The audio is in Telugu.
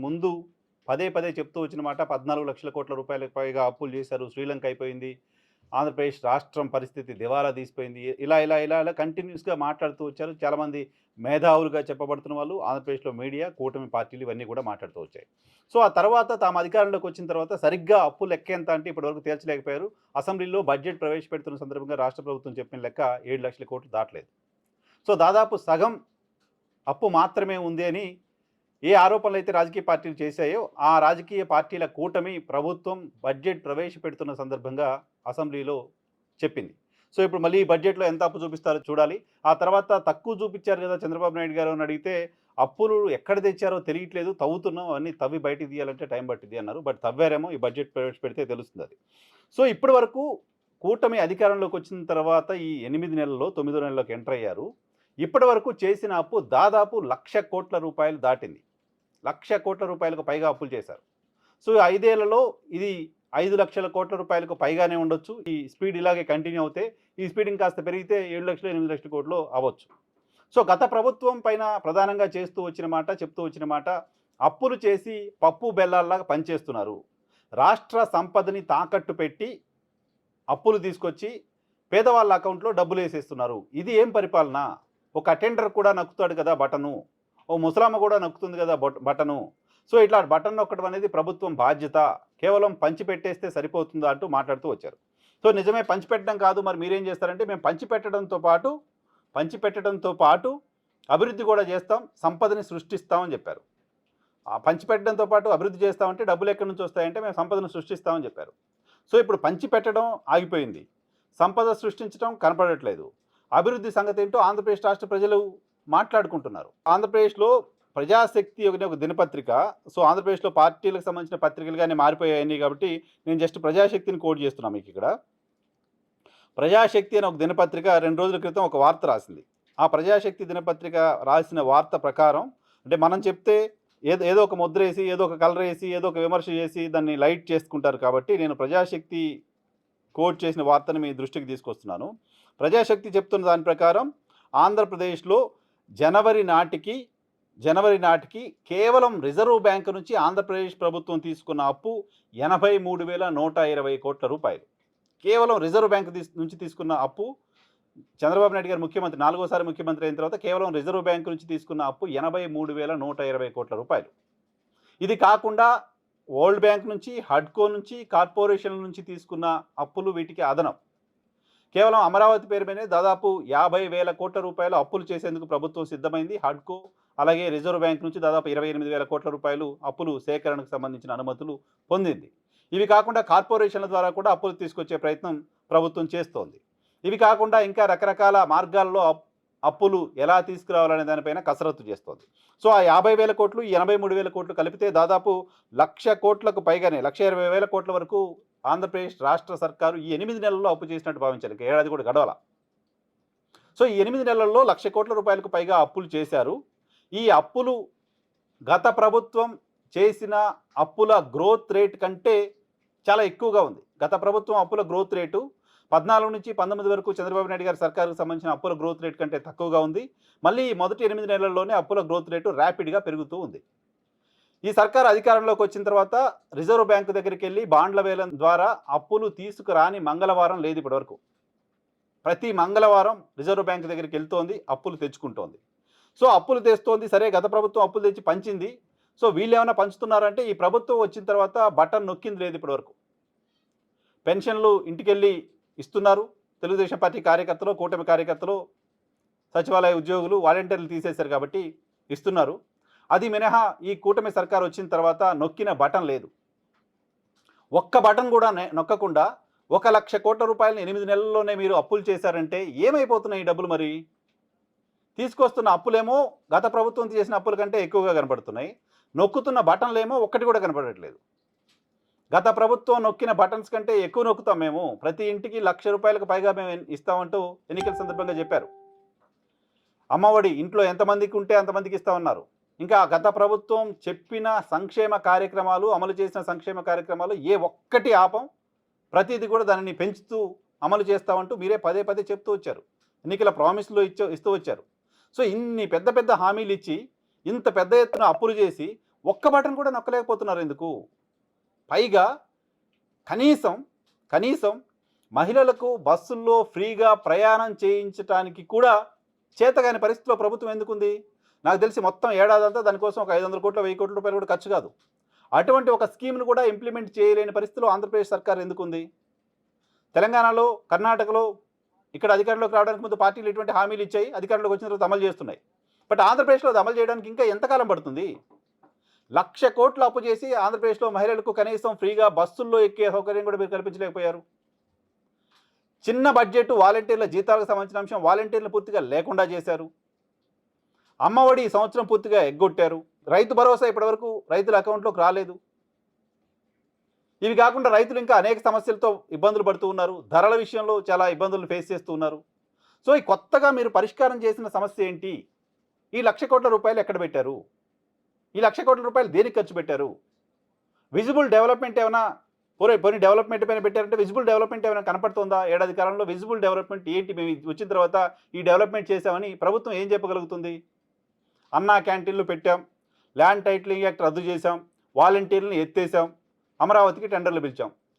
ముందు పదే పదే చెప్తూ వచ్చిన మాట 14 లక్షల కోట్ల రూపాయలకు పైగా అప్పులు చేశారు. శ్రీలంక అయిపోయింది. ఆంధ్రప్రదేశ్ రాష్ట్రం పరిస్థితి దివాలా తీసిపోయింది. ఇలా కంటిన్యూస్‌గా మాట్లాడుతూ వచ్చారు. చాలామంది మేధావులుగా చెప్పబడుతున్న వాళ్ళు ఆంధ్రప్రదేశ్‌లో మీడియా, కూటమి పార్టీలు ఇవన్నీ కూడా మాట్లాడుతూ వచ్చాయి. సో, ఆ తర్వాత తాము అధికారంలోకి వచ్చిన తర్వాత సరిగ్గా అప్పు లెక్క ఎంత అంటే ఇప్పటివరకు తేల్చలేకపోయారు. అసెంబ్లీలో బడ్జెట్ ప్రవేశపెడుతున్న సందర్భంగా రాష్ట్ర ప్రభుత్వం చెప్పిన లెక్క 7 లక్షల కోట్లు దాటలేదు. సో, దాదాపు సగం అప్పు మాత్రమే ఉంది అని ఏ ఆరోపణలైతే రాజకీయ పార్టీలు చేశాయో, ఆ రాజకీయ పార్టీల కూటమి ప్రభుత్వం బడ్జెట్ ప్రవేశపెడుతున్న సందర్భంగా అసెంబ్లీలో చెప్పింది. సో, ఇప్పుడు మళ్ళీ ఈ బడ్జెట్‌లో ఎంత అప్పు చూపిస్తారో చూడాలి. ఆ తర్వాత తక్కువ చూపిచ్చారు గదా! చంద్రబాబు నాయుడు గారు అని అడిగితే, అప్పులు ఎక్కడ తెచ్చారో తెలియట్లేదు. తవ్వుతున్నాం. అవన్నీ తవ్వి బయటికి తీయాలంటే టైం పట్టిద్ది అన్నారు. బట్ తవ్వారేమో ఈ బడ్జెట్ ప్రవేశపెడితే తెలుస్తుందది. సో, ఇప్పటి వరకు కూటమి అధికారంలోకి వచ్చిన తర్వాత ఈ 8 నెలల్లో, 9 నెలలోకి ఎంటర్ అయ్యారు. ఇప్పటి వరకు చేసిన అప్పు దాదాపు 1,00,00,000 దాటింది. 1,00,00,000 పైగా అప్పులు చేశారు. సో, 5 ఏళ్లలో ఇది 5,00,00,000 పైగానే ఉండొచ్చు. ఈ స్పీడ్ ఇలాగే కంటిన్యూ అవుతే, ఈ స్పీడ్ ఇంకాస్త పెరిగితే 7,00,000, 8,00,000 అవ్వచ్చు. సో, గత ప్రభుత్వం పైన ప్రధానంగా చెప్తూ వచ్చిన మాట అప్పులు చేసి పప్పు బెల్లాల్లాగా పనిచేస్తున్నారు. రాష్ట్ర సంపదని తాకట్టు పెట్టి అప్పులు తీసుకొచ్చి పేదవాళ్ళ అకౌంట్‌లో డబ్బులేసేస్తున్నారు. ఇది ఏం పరిపాలన? ఒక అటెండర్ కూడా నొక్కుతాడు కదా బటను. ఓ ముసలమ్మ కూడా నొక్కుతుంది కదా బటను. సో, ఇట్లా బటన్ నొక్కడం అనేది ప్రభుత్వం బాధ్యత. కేవలం పంచిపెట్టేస్తే సరిపోతుందా అంటూ మాట్లాడుతూ వచ్చారు. సో, నిజమే పంచిపెట్టడం కాదు, మరి మీరేం చేస్తారంటే మేము పంచిపెట్టడంతో పాటు అభివృద్ధి కూడా చేస్తాం, సంపదని సృష్టిస్తామని చెప్పారు. పంచిపెట్టడంతో పాటు అభివృద్ధి చేస్తామంటే డబ్బులు ఎక్కడి నుంచి వస్తాయంటే మేము సంపదను సృష్టిస్తామని చెప్పారు. సో, ఇప్పుడు పంచిపెట్టడం ఆగిపోయింది. సంపద సృష్టించడం కనపడట్లేదు. అభివృద్ధి సంగతి ఏంటో ఆంధ్రప్రదేశ్ రాష్ట్ర ప్రజలు మాట్లాడుకుంటున్నారు. ఆంధ్రప్రదేశ్‌లో ప్రజాశక్తి అనే ఒక దినపత్రిక. సో, ఆంధ్రప్రదేశ్‌లో పార్టీలకు సంబంధించిన పత్రికలుగానే మారిపోయాయన్నీ కాబట్టి నేను జస్ట్ ప్రజాశక్తిని కోట్ చేస్తున్నా మీకిక్కడ. ప్రజాశక్తి అనే ఒక దినపత్రిక 2 రోజుల క్రితం ఒక వార్త రాసింది. ఆ ప్రజాశక్తి దినపత్రిక రాసిన వార్త ప్రకారం అంటే మనం చెప్తే ఏదో ఒక ముద్రేసి, ఏదో ఒక కలరేసి, ఏదో ఒక విమర్శ చేసి దాన్ని లైట్ చేసుకుంటారు కాబట్టి నేను ప్రజాశక్తి కోట్ చేసిన వార్తను మీ దృష్టికి తీసుకొస్తున్నాను. ప్రజాశక్తి చెప్తున్న దాని ప్రకారం ఆంధ్రప్రదేశ్‌లో జనవరి నాటికి కేవలం రిజర్వ్ బ్యాంక్ నుంచి ఆంధ్రప్రదేశ్ ప్రభుత్వం తీసుకున్న అప్పు 83,120 కోట్ల రూపాయలు. కేవలం రిజర్వ్ బ్యాంక్ నుంచి తీసుకున్న అప్పు చంద్రబాబు నాయుడు గారు ముఖ్యమంత్రి 4వసారి ముఖ్యమంత్రి అయిన తర్వాత కేవలం రిజర్వ్ బ్యాంక్ నుంచి తీసుకున్న అప్పు 83,120 కోట్ల రూపాయలు. ఇది కాకుండా వరల్డ్ బ్యాంక్ నుంచి, హడ్కో నుంచి, కార్పొరేషన్ల నుంచి తీసుకున్న అప్పులు వీటికి అదనం. కేవలం అమరావతి పేరు మీదనే దాదాపు 50,000 కోట్ల రూపాయలు అప్పులు చేసేందుకు ప్రభుత్వం సిద్ధమైంది. హడ్కో అలాగే రిజర్వ్ బ్యాంక్ నుంచి దాదాపు 28,000 కోట్ల రూపాయలు అప్పులు సేకరణకు సంబంధించిన అనుమతులు పొందింది. ఇవి కాకుండా కార్పొరేషన్ల ద్వారా కూడా అప్పులు తీసుకొచ్చే ప్రయత్నం ప్రభుత్వం చేస్తోంది. ఇవి కాకుండా ఇంకా రకరకాల మార్గాల్లో అప్పులు ఎలా తీసుకురావాలనే దానిపైన కసరత్తు చేస్తోంది. సో, ఆ 50,000 కోట్లు, ఈ 83,000 కోట్లు కలిపితే దాదాపు 1,00,000 కోట్లకు పైగానే 1,20,000 కోట్ల వరకు ఆంధ్రప్రదేశ్ రాష్ట్ర సర్కారు ఈ 8 నెలల్లో అప్పు చేసినట్టు భావించాలి. ఇంకా ఏడాది కూడా గడవల. సో, ఈ 8 నెలల్లో 1,00,000 కోట్ల రూపాయలకు పైగా అప్పులు చేశారు. ఈ అప్పులు గత ప్రభుత్వం చేసిన అప్పుల గ్రోత్ రేట్ కంటే చాలా ఎక్కువగా ఉంది. గత ప్రభుత్వం అప్పుల గ్రోత్ రేటు 14 నుంచి 19 వరకు చంద్రబాబు నాయుడు గారి సర్కారుకు సంబంధించిన అప్పుల గ్రోత్ రేట్ కంటే తక్కువగా ఉంది. మళ్ళీ మొదటి 8 నెలల్లోనే అప్పుల గ్రోత్ రేటు ర్యాపిడ్‌గా పెరుగుతూ ఉంది. ఈ సర్కారు అధికారంలోకి వచ్చిన తర్వాత రిజర్వ్ బ్యాంక్ దగ్గరికి వెళ్ళి బాండ్ల వేలం ద్వారా అప్పులు తీసుకురాని మంగళవారం లేదు ఇప్పటివరకు. ప్రతి మంగళవారం రిజర్వ్ బ్యాంక్ దగ్గరికి వెళ్తోంది, అప్పులు తెచ్చుకుంటోంది. సో, అప్పులు తెస్తోంది. సరే, గత ప్రభుత్వం అప్పులు తెచ్చి పంచింది. సో, వీళ్ళేమైనా పంచుతున్నారంటే ఈ ప్రభుత్వం వచ్చిన తర్వాత బటన్ నొక్కింది లేదు ఇప్పటివరకు. పెన్షన్లు ఇంటికెళ్ళి ఇస్తున్నారు. తెలుగుదేశం పార్టీ కార్యకర్తలు, కూటమి కార్యకర్తలు, సచివాలయ ఉద్యోగులు, వాలంటీర్లు తీసేశారు కాబట్టి ఇస్తున్నారు. అది మినహా ఈ కూటమి సర్కారు వచ్చిన తర్వాత నొక్కిన బటన్ లేదు. ఒక్క బటన్ కూడా నొక్కకుండా 1,00,000 కోట్ల రూపాయలని 8 నెలల్లోనే మీరు అప్పులు చేశారంటే ఏమైపోతున్నాయి ఈ డబ్బులు మరి? తీసుకొస్తున్న అప్పులేమో గత ప్రభుత్వం చేసిన అప్పుల కంటే ఎక్కువగా కనపడుతున్నాయి. నొక్కుతున్న బటన్లేమో ఒక్కటి కూడా కనపడట్లేదు. గత ప్రభుత్వం నొక్కిన బటన్స్ కంటే ఎక్కువ నొక్కుతాం మేము. ప్రతి ఇంటికి 1,00,000 రూపాయలకు పైగా మేము ఇస్తామంటూ ఎన్నికల సందర్భంగా చెప్పారు. అమ్మఒడి ఇంట్లో ఎంతమందికి ఉంటే అంతమందికి ఇస్తామన్నారు. ఇంకా గత ప్రభుత్వం చెప్పిన సంక్షేమ కార్యక్రమాలు, అమలు చేసిన సంక్షేమ కార్యక్రమాలు ఏ ఒక్కటి ఆపం. ప్రతిదీ కూడా దానిని పెంచుతూ అమలు చేస్తామంటూ మీరే పదే పదే చెప్తూ వచ్చారు. ఎన్నికల ప్రామిస్‌లు ఇస్తూ వచ్చారు. సో, ఇన్ని పెద్ద పెద్ద హామీలు ఇచ్చి, ఇంత పెద్ద ఎత్తున అప్పులు చేసి ఒక్క బటన్ కూడా నొక్కలేకపోతున్నారు ఎందుకు? పైగా కనీసం, కనీసం మహిళలకు బస్సుల్లో ఫ్రీగా ప్రయాణం చేయించటానికి కూడా చేతగాని పరిస్థితిలో ప్రభుత్వం ఎందుకుంది? నాకు తెలిసి మొత్తం ఏడాదంతా దానికోసం ఒక 500 కోట్లు, 1000 కోట్ల రూపాయలు కూడా ఖర్చు కాదు. అటువంటి ఒక స్కీమ్‌ను కూడా ఇంప్లిమెంట్ చేయలేని పరిస్థితిలో ఆంధ్రప్రదేశ్ సర్కార్ ఎందుకుంది? తెలంగాణలో, కర్ణాటకలో ఇక్కడ అధికారంలోకి రావడానికి ముందు పార్టీలు ఎటువంటి హామీలు ఇచ్చాయి, అధికారంలోకి వచ్చిన తర్వాత అమలు చేస్తున్నాయి. బట్ ఆంధ్రప్రదేశ్‌లో అది అమలు చేయడానికి ఇంకా ఎంతకాలం పడుతుంది? 1,00,000 కోట్లు అప్పు చేసి ఆంధ్రప్రదేశ్‌లో మహిళలకు కనీసం ఫ్రీగా బస్సుల్లో ఎక్కే సౌకర్యం కూడా మీరు కల్పించలేకపోయారు. చిన్న బడ్జెట్ వాలంటీర్ల జీతాలకు సంబంధించిన అంశం వాలంటీర్లు పూర్తిగా లేకుండా చేశారు. అమ్మఒడి ఈ సంవత్సరం పూర్తిగా ఎగ్గొట్టారు. రైతు భరోసా ఇప్పటివరకు రైతుల అకౌంట్లోకి రాలేదు. ఇవి కాకుండా రైతులు ఇంకా అనేక సమస్యలతో ఇబ్బందులు పడుతూ ఉన్నారు. ధరల విషయంలో చాలా ఇబ్బందులను ఫేస్ చేస్తూ ఉన్నారు. సో ఈ కొత్తగా మీరు పరిష్కారం చేసిన సమస్య ఏంటి? ఈ 1,00,000 కోట్ల రూపాయలు ఎక్కడ పెట్టారు? ఈ 1,00,000 కోట్ల రూపాయలు దేనికి ఖర్చు పెట్టారు? విజిబుల్ డెవలప్మెంట్ ఏమైనా పోనీ డెవలప్మెంట్ పైన పెట్టారంటే విజిబుల్ డెవలప్మెంట్ ఏమైనా కనపడుతుందా? ఏడాది కాలంలో విజిబుల్ డెవలప్మెంట్ ఏంటి? మేము వచ్చిన తర్వాత ఈ డెవలప్మెంట్ చేశామని ప్రభుత్వం ఏం చెప్పగలుగుతుంది? అన్నా క్యాంటీన్లు పెట్టాం, ల్యాండ్ టైటిలింగ్ యాక్ట్ రద్దు చేశాం, వాలంటీర్లను ఎత్తేసాం, అమరావతికి టెండర్లు పిలిచాం.